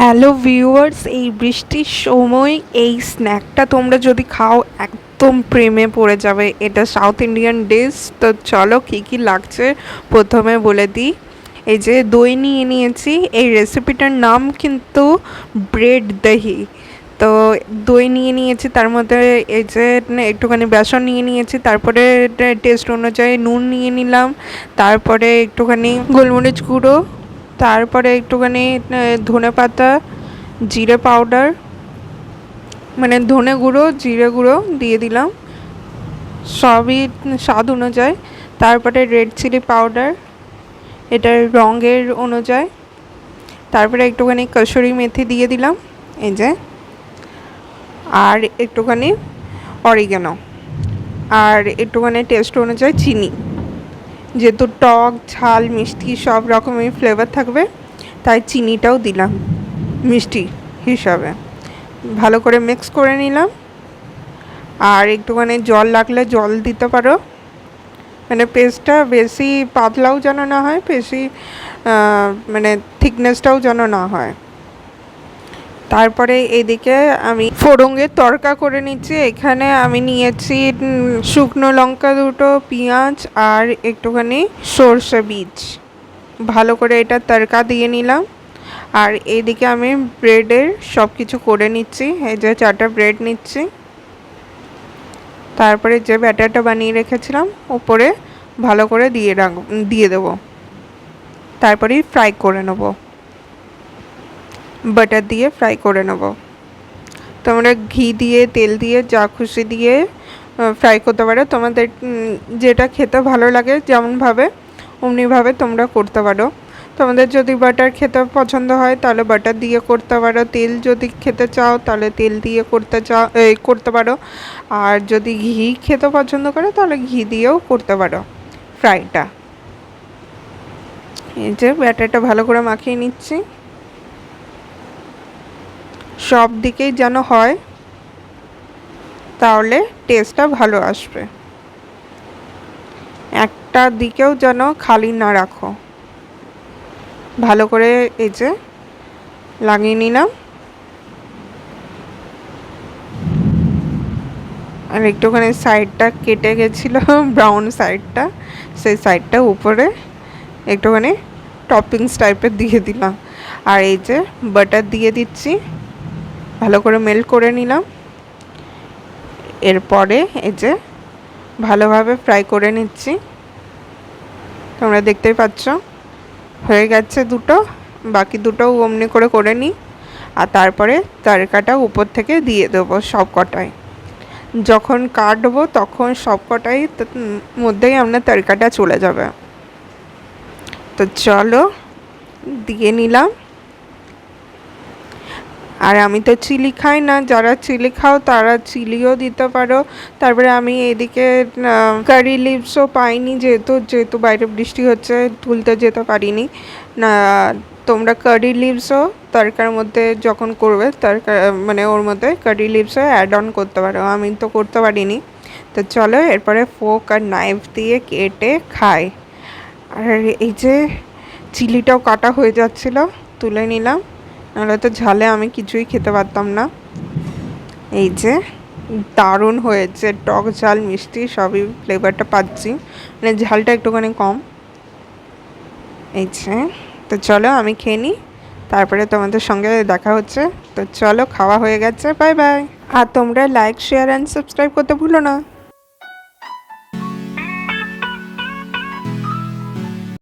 Hello viewers, এই বৃষ্টির সময় এই স্ন্যাকটা তোমরা যদি খাও একদম প্রেমে পড়ে যাবে। এটা সাউথ ইন্ডিয়ান ডিশ। তো চলো কী কী লাগছে প্রথমে বলে দিই। এই যে দই নিয়ে নিয়েছি, এই রেসিপিটার নাম কিন্তু ব্রেড দহি। তো দই নিয়ে নিয়েছি, তার মধ্যে এই যে একটুখানি বেসন নিয়ে নিয়েছি, তারপরে টেস্ট অনুযায়ী নুন নিয়ে নিলাম, তারপরে একটুখানি গোলমরিচ গুঁড়ো, তারপরে একটুখানি ধনে পাতা, জিরে পাউডার, মানে ধনে গুঁড়ো জিরে গুঁড়ো দিয়ে দিলাম, সবই স্বাদ অনুযায়ী। তারপরে রেড চিলি পাউডার, এটার রঙের অনুযায়ী। তারপরে একটুখানি কসুরি মেথি দিয়ে দিলাম, এই যে, আর একটুখানি অরিগ্যানো, আর একটুখানি টেস্ট অনুযায়ী চিনি। যেহেতু টক ঝাল মিষ্টি সব রকমের ফ্লেভার থাকবে, তাই চিনিটাও দিলাম মিষ্টি হিসাবে। ভালো করে মিক্স করে নিলাম, আর একটুখানি জল লাগলে জল দিতে পারো, মানে পেস্টটা বেশি পাতলাও যেন না হয়, বেশি মানে থিকনেসটাও যেন না হয়। তারপরে এদিকে আমি ফোড়ঙের তড়কা করে নিচ্ছি। এখানে আমি নিয়েছি শুকনো লঙ্কা দুটো, পেঁয়াজ আর একটুখানি সর্ষে বীজ। ভালো করে এটা তড়কা দিয়ে নিলাম। আর এইদিকে আমি ব্রেডের সব কিছু করে নিচ্ছি। এই যে 4টা ব্রেড নিচ্ছি, তারপরে যে ব্যাটারটা বানিয়ে রেখেছিলাম উপরে ভালো করে দিয়ে দেবো। তারপরে ফ্রাই করে নেব, বাটার দিয়ে ফ্রাই করে নেব। তোমরা ঘি দিয়ে তেল দিয়ে যা খুশি দিয়ে ফ্রাই করতে পারো, তোমাদের যেটা খেতে ভালো লাগে যেমনভাবে অমনিভাবে তোমরা করতে পারো। তোমাদের যদি বাটার খেতে পছন্দ হয় তাহলে বাটার দিয়ে করতে পারো, তেল যদি খেতে চাও তাহলে তেল দিয়ে করতে পারো, আর যদি ঘি খেতে পছন্দ করো তাহলে ঘি দিয়েও করতে পারো ফ্রাইটা। এই যে ব্যাটারটা ভালো করে মাখিয়ে নিচ্ছি, সব দিকেই যেন হয়, তাহলে টেস্টটা ভালো আসবে। একটা দিকেও যেন খালি না রাখো। ভালো করে এই যে লাগিয়ে নিলাম, আর একটুখানি সাইডটা কেটে গেছিলো ব্রাউন সাইডটা, সেই সাইডটা উপরে একটুখানি টপিংস টাইপের দিয়ে দিলাম। আর এই যে বাটার দিয়ে দিচ্ছি, ভালো করে মেল্ট করে নিলাম। এরপরে এই যে ভালোভাবে ফ্রাই করে নিচ্ছি, তোমরা দেখতেই পাচ্ছ হয়ে গেছে দুটো, বাকি দুটোও অমনি করে নিই। আর তারপরে তড়কাটা উপর থেকে দিয়ে দেবো সব কটাই। যখন কাটবো তখন সব কটাই মধ্যেই আপনার তড়কাটা চলে যাবে। তো চলো দিয়ে নিলাম। আর আমি তো চিলি খাই না, যারা চিলি খাও তারা চিলিও দিতে পারো। তারপরে আমি এদিকে কারি লিভসও পাইনি, যেহেতু বাইরে বৃষ্টি হচ্ছে তুলতে যেতে পারিনি না। তোমরা কারি লিভসও তরকার মধ্যে যখন করবে তরকা, মানে ওর মধ্যে কারি লিভসও অ্যাড অন করতে পারো, আমি তো করতে পারিনি। তো চলো এরপরে ফোক আর নাইফ দিয়ে কেটে খাই। আর এই যে চিলিটাও কাটা হয়ে যাচ্ছিলো, তুলে নিলাম, নাহলে তো ঝালে আমি কিছুই খেতে পারতাম না। এই যে দারুণ হয়েছে, টক ঝাল মিষ্টি সবই ফ্লেভারটা পাচ্ছি, মানে ঝালটা একটুখানি কম। এই যে, তো চলো আমি খেয়ে নিই, তারপরে তোমাদের সঙ্গে দেখা হচ্ছে। তো চলো খাওয়া হয়ে গেছে, বাই বাই। আর তোমরা লাইক শেয়ার অ্যান্ড সাবস্ক্রাইব করতে ভুলো না।